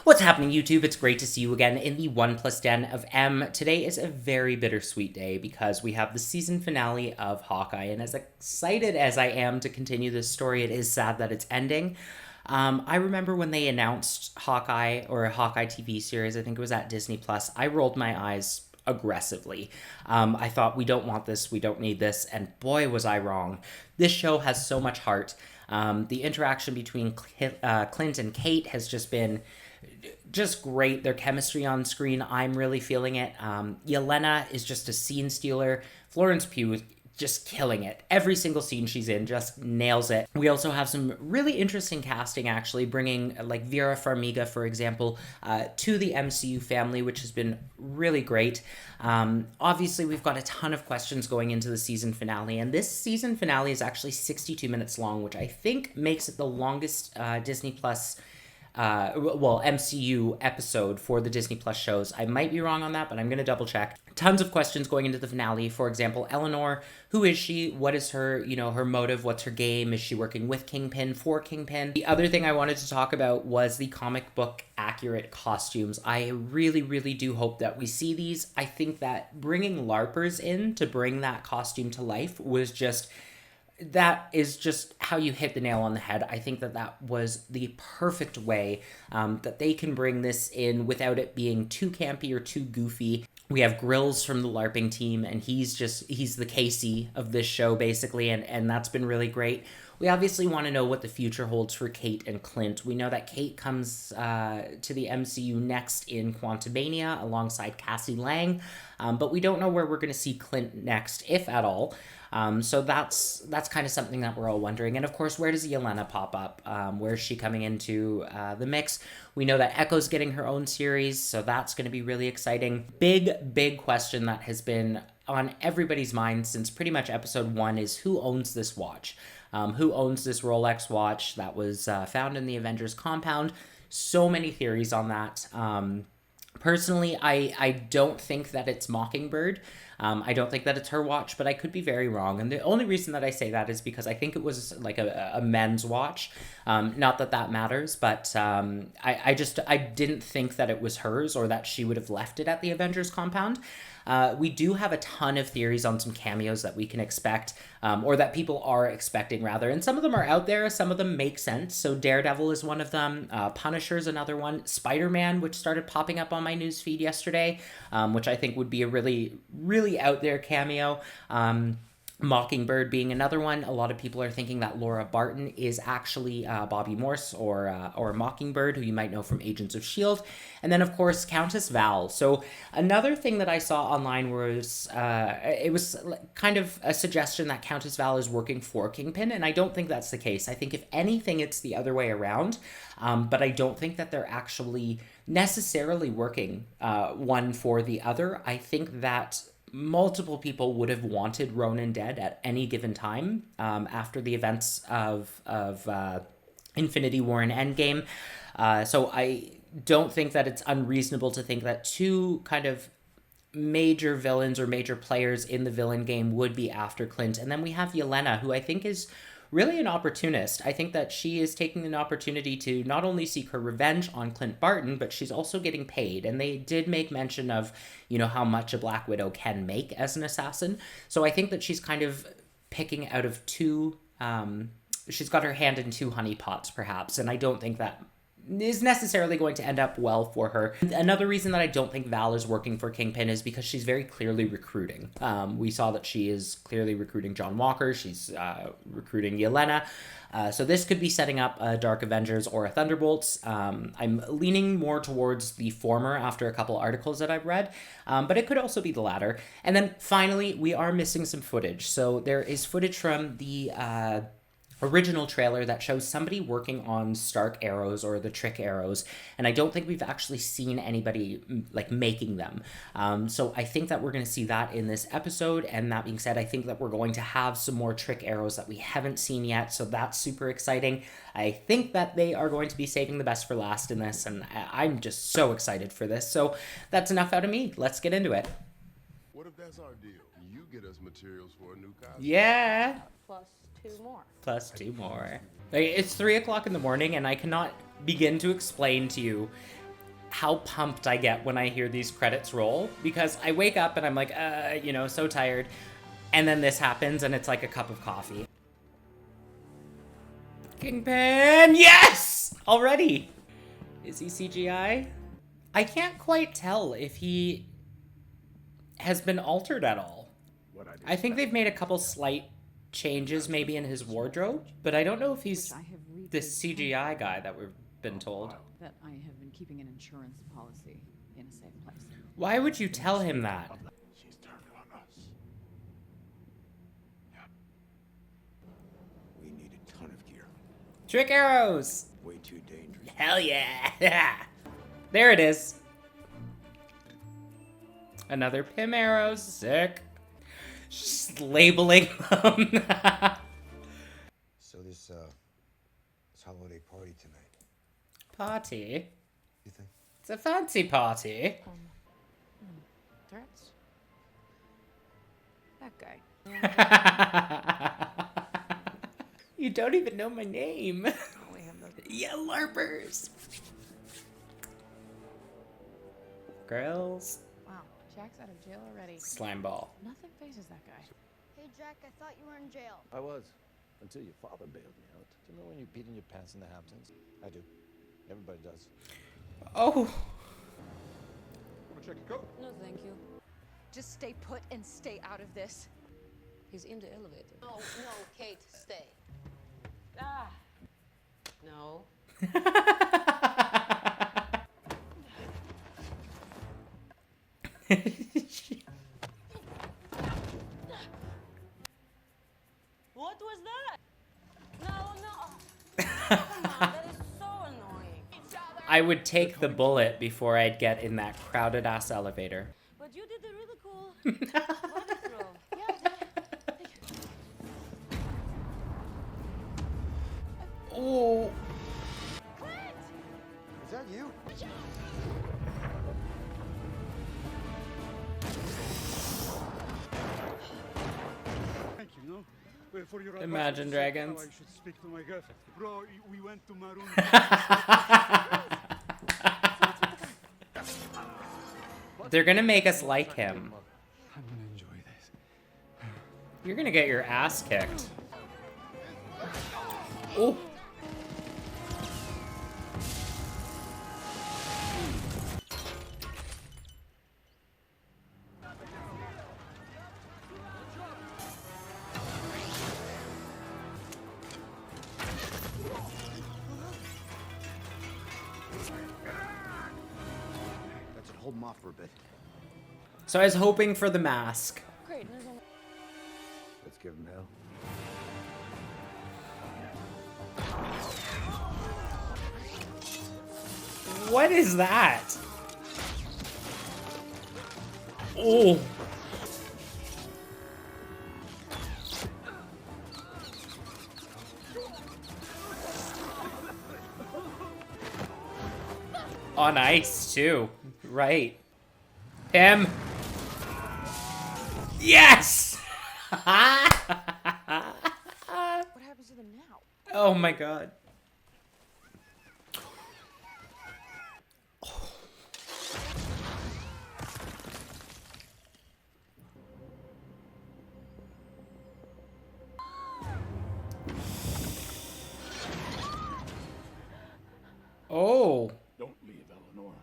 What's happening, YouTube? It's great to see you again in the 1+ Den of M. Today is a very bittersweet day because we have the season finale of Hawkeye, and as excited as I am to continue this story, it is sad that it's ending. I remember when they announced Hawkeye, or a Hawkeye TV series, I think it was at Disney Plus, I rolled my eyes aggressively. I thought, we don't want this, we don't need this, and boy was I wrong. This show has so much heart. The interaction between Clint and Kate has just been just great. Their chemistry on screen, I'm really feeling it. Yelena is just a scene stealer. Florence Pugh is just killing it. Every single scene she's in just nails it. We also have some really interesting casting, actually, bringing like Vera Farmiga, for example, to the MCU family, which has been really great. Obviously, we've got a ton of questions going into the season finale, and this season finale is actually 62 minutes long, which I think makes it the longest Disney Plus MCU episode for the Disney Plus shows. I might be wrong on that, but I'm going to double check. Tons of questions going into the finale. For example, Eleanor, who is she? What is her, her motive? What's her game? Is she working with Kingpin, for Kingpin? The other thing I wanted to talk about was the comic book accurate costumes. I really, really do hope that we see these. I think that bringing LARPers in to bring that costume to life was that is just how you hit the nail on the head. I think that was the perfect way that they can bring this in without it being too campy or too goofy. We have Grills from the LARPing team, and he's the Casey of this show, basically, and that's been really great. We obviously want to know what the future holds for Kate and Clint. We know that Kate comes to the MCU next in Quantumania alongside Cassie Lang, but we don't know where we're going to see Clint next, if at all. So that's kind of something that we're all wondering. And of course, where does Yelena pop up? Where is she coming into the mix? We know that Echo's getting her own series, so that's going to be really exciting. Big question that has been on everybody's mind since pretty much episode 1 is who owns this watch? Who owns this Rolex watch that was found in the Avengers compound? So many theories on that. Personally, I don't think that it's Mockingbird. I don't think that it's her watch, but I could be very wrong. And the only reason that I say that is because I think it was like a men's watch. Not that that matters, but I didn't think that it was hers or that she would have left it at the Avengers compound. We do have a ton of theories on some cameos that we can expect, or that people are expecting, rather. And some of them are out there. Some of them make sense. So Daredevil is one of them. Punisher is another one. Spider-Man, which started popping up on my news feed yesterday, which I think would be a really, really out there cameo. Mockingbird being another one. A lot of people are thinking that Laura Barton is actually Bobby Morse or Mockingbird, who you might know from Agents of S.H.I.E.L.D. And then, of course, Countess Val. So another thing that I saw online was it was kind of a suggestion that Countess Val is working for Kingpin, and I don't think that's the case. I think if anything, it's the other way around, but I don't think that they're actually necessarily working one for the other. I think that multiple people would have wanted Ronan dead at any given time after the events of Infinity War and Endgame. So I don't think that it's unreasonable to think that two kind of major villains or major players in the villain game would be after Clint. And then we have Yelena, who I think is really an opportunist. I think that she is taking an opportunity to not only seek her revenge on Clint Barton, but she's also getting paid. And they did make mention of, how much a Black Widow can make as an assassin. So I think that she's kind of picking out of two, she's got her hand in two honeypots, perhaps. And I don't think that is necessarily going to end up well for her. Another reason that I don't think Val is working for Kingpin is because she's very clearly recruiting. We saw that she is clearly recruiting John Walker. She's recruiting Yelena. So this could be setting up a Dark Avengers or a Thunderbolts. I'm leaning more towards the former after a couple articles that I've read, but it could also be the latter. And then finally, we are missing some footage. So there is footage from the original trailer that shows somebody working on Stark arrows or the trick arrows, and I don't think we've actually seen anybody like making them. So I think that we're going to see that in this episode, and that being said, I think that we're going to have some more trick arrows that we haven't seen yet, so that's super exciting. I think that they are going to be saving the best for last in this, and I'm just so excited for this. So that's enough out of me. Let's get into it. What if that's our deal? You get us materials for a new costume. Yeah. Plus 2 more. Plus 2 more. Like, it's 3 o'clock in the morning, and I cannot begin to explain to you how pumped I get when I hear these credits roll, because I wake up and I'm like, you know, so tired. And then this happens and it's like a cup of coffee. Kingpin, yes! Already. Is he CGI? I can't quite tell if he has been altered at all. I think they've made a couple slight changes maybe in his wardrobe, but I don't know if he's the CGI guy that we've been told. That I have been keeping an insurance policy in a safe place. Why would you tell him that? She's turned on us. Yeah. We need a ton of gear. Trick arrows! Way too dangerous. Hell yeah! There it is. Another Pym arrow, sick. Just labeling them. So this holiday party tonight. Party? You think? It's a fancy party. Threats? That guy. You don't even know my name. Oh, we have the... Yeah, LARPers. Girls. Wow, Jack's out of jail already. Slime ball. Nothing phases that guy. Hey, Jack, I thought you were in jail. I was, until your father bailed me out. Do you remember when you peed in your pants in the Hamptons? I do. Everybody does. Oh. Wanna check your coat? No, thank you. Just stay put and stay out of this. He's in the elevator. No, no, Kate, stay. Ah. No. What was that? No, no. Come on, that is so annoying. I would take the bullet before I'd get in that crowded ass elevator. But you did a really cool body throw. Oh. Is that you? Thank you, no? Well, for your Imagine advice, Dragons. how I should speak to my girlfriend. Bro, we went to Maroon. They're gonna make us like him. I'm gonna enjoy this. You're gonna get your ass kicked. Oh. That should hold him off for a bit. So I was hoping for the mask. Great, and there's only... Let's give him hell. What is that? Oh. On ice, too. Right. Him. Yes! What happens to them now? Oh my god. Oh. Don't leave, Eleanor.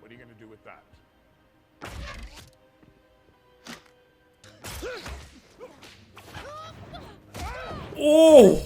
What are you gonna do with that? Oh.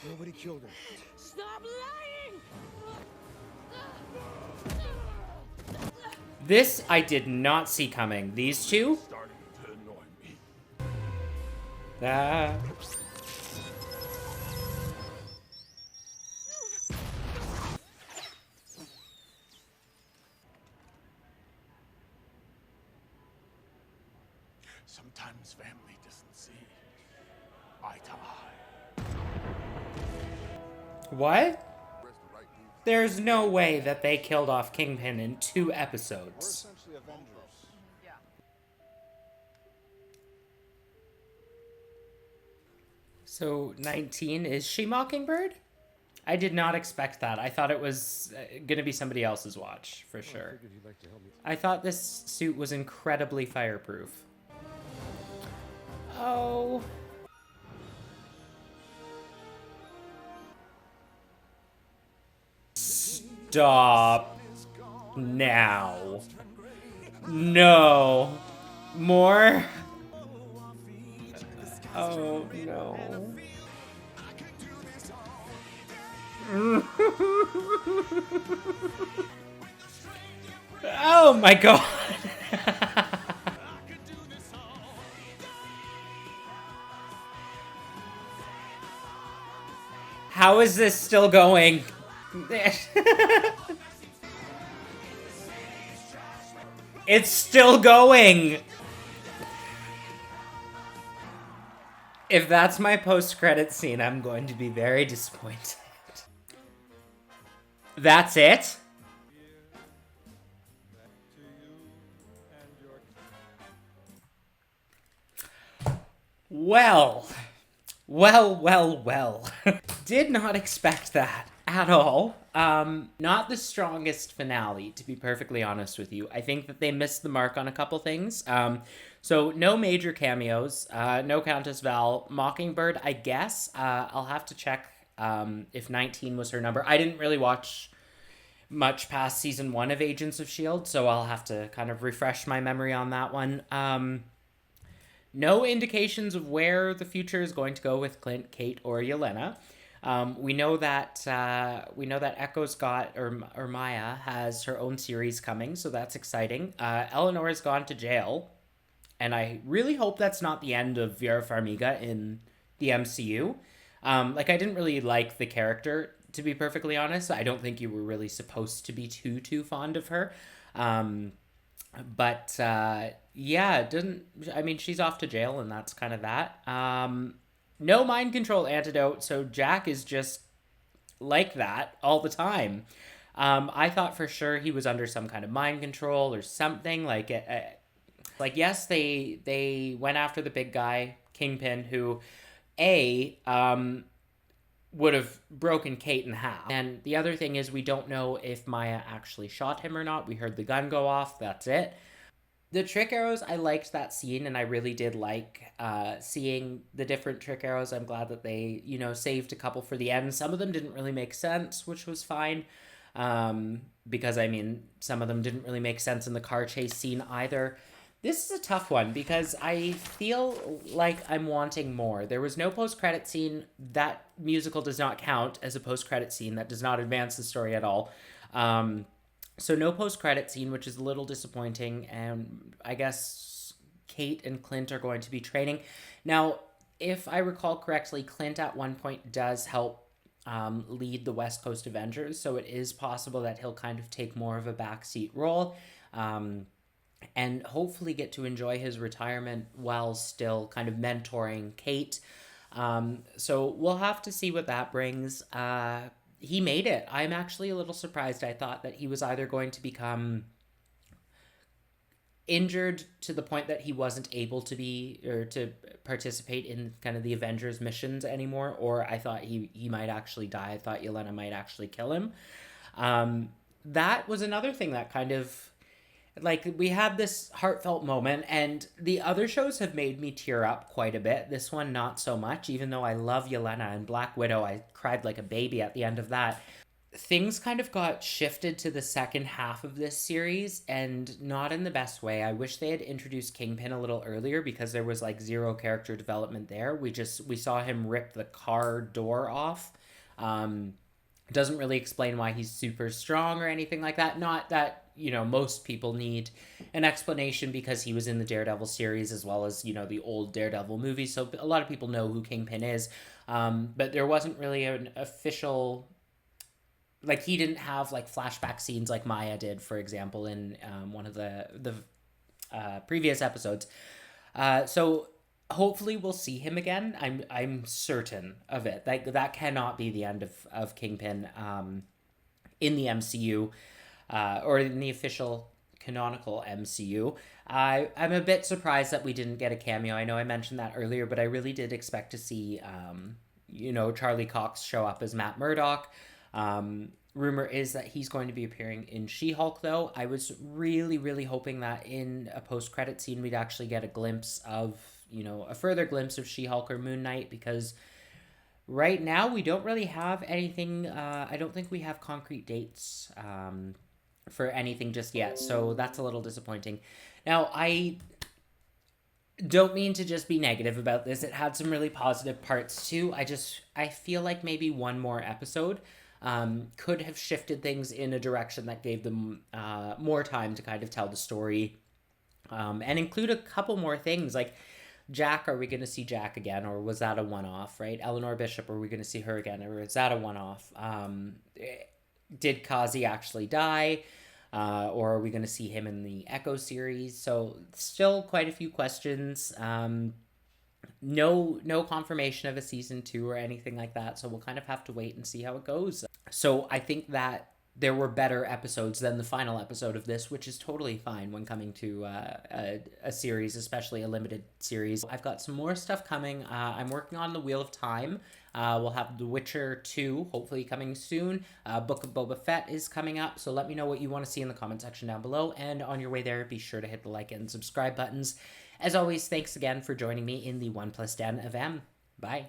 Nobody killed him. Stop lying! This I did not see coming. These two? Starting to annoy me. Ah. Sometimes family doesn't see eye to eye. What? Press the right move There's no way that they killed off Kingpin in 2 episodes. Essentially Avengers. So 19, is she Mockingbird? I did not expect that. I thought it was going to be somebody else's watch, for sure. I thought this suit was incredibly fireproof. Oh. Stop. Now. No. More? Oh, no. Oh my god. How is this still going? It's still going. If that's my post-credit scene, I'm going to be very disappointed. That's it? Well. Did not expect that at all. Not the strongest finale, to be perfectly honest with you. I think that they missed the mark on a couple things. So no major cameos, no Countess Val. Mockingbird, I guess. I'll have to check if 19 was her number. I didn't really watch much past season 1 of Agents of S.H.I.E.L.D., so I'll have to kind of refresh my memory on that one. No indications of where the future is going to go with Clint, Kate, or Yelena. We know that Echo Scott or Maya has her own series coming, so that's exciting. Eleanor has gone to jail, and I really hope that's not the end of Vera Farmiga in the MCU. I didn't really like the character, to be perfectly honest. I don't think you were really supposed to be too fond of her. She's off to jail, and that's kind of that. No mind control antidote, so Jack is just like that all the time. I thought for sure he was under some kind of mind control or something. Yes, they went after the big guy, Kingpin, who, would have broken Kate in half. And the other thing is we don't know if Maya actually shot him or not. We heard the gun go off. That's it. The trick arrows, I liked that scene, and I really did like seeing the different trick arrows. I'm glad that they, saved a couple for the end. Some of them didn't really make sense, which was fine. Because, some of them didn't really make sense in the car chase scene either. This is a tough one because I feel like I'm wanting more. There was no post-credit scene. That musical does not count as a post-credit scene. That does not advance the story at all. So no post-credit scene, which is a little disappointing. And I guess Kate and Clint are going to be training. Now, if I recall correctly, Clint at one point does help lead the West Coast Avengers. So it is possible that he'll kind of take more of a backseat role. And hopefully get to enjoy his retirement while still kind of mentoring Kate. So we'll have to see what that brings. He made it. I'm actually a little surprised. I thought that he was either going to become injured to the point that he wasn't able to be or to participate in kind of the Avengers missions anymore, or I thought he might actually die. I thought Yelena might actually kill him. That was another thing that kind of... we had this heartfelt moment, and the other shows have made me tear up quite a bit. This one, not so much, even though I love Yelena and Black Widow. I cried like a baby at the end of that. Things kind of got shifted to the second half of this series, and not in the best way. I wish they had introduced Kingpin a little earlier because there was zero character development there. We saw him rip the car door off. Doesn't really explain why he's super strong or anything like that. Not that, most people need an explanation because he was in the Daredevil series as well as, the old Daredevil movies. So a lot of people know who Kingpin is. But there wasn't really an official... he didn't have, flashback scenes like Maya did, for example, in one of the previous episodes. So... hopefully we'll see him again. I'm certain of it. That cannot be the end of Kingpin. in the MCU, or in the official canonical MCU. I'm a bit surprised that we didn't get a cameo. I know I mentioned that earlier, but I really did expect to see, Charlie Cox show up as Matt Murdock. Rumor is that he's going to be appearing in She-Hulk, though. I was really, really hoping that in a post-credit scene we'd actually get a glimpse of, a further glimpse of She-Hulk or Moon Knight, because right now we don't really have anything. I don't think we have concrete dates for anything just yet, so that's a little disappointing. Now, I don't mean to just be negative about this. It had some really positive parts too. I feel like maybe one more episode could have shifted things in a direction that gave them more time to kind of tell the story, and include a couple more things. Like Jack, are we going to see Jack again, or was that a one-off, right? Eleanor Bishop, are we going to see her again, or is that a one-off? Did Kazi actually die? Or are we going to see him in the Echo series? So still quite a few questions. No confirmation of a season 2 or anything like that. So we'll kind of have to wait and see how it goes. So I think that there were better episodes than the final episode of this, which is totally fine when coming to a series, especially a limited series. I've got some more stuff coming. I'm working on the Wheel of Time. We'll have The Witcher 2 hopefully coming soon. Book of Boba Fett is coming up, so let me know what you want to see in the comment section down below. And on your way there, be sure to hit the like and subscribe buttons. As always, thanks again for joining me in the 1+ Den of M. Bye.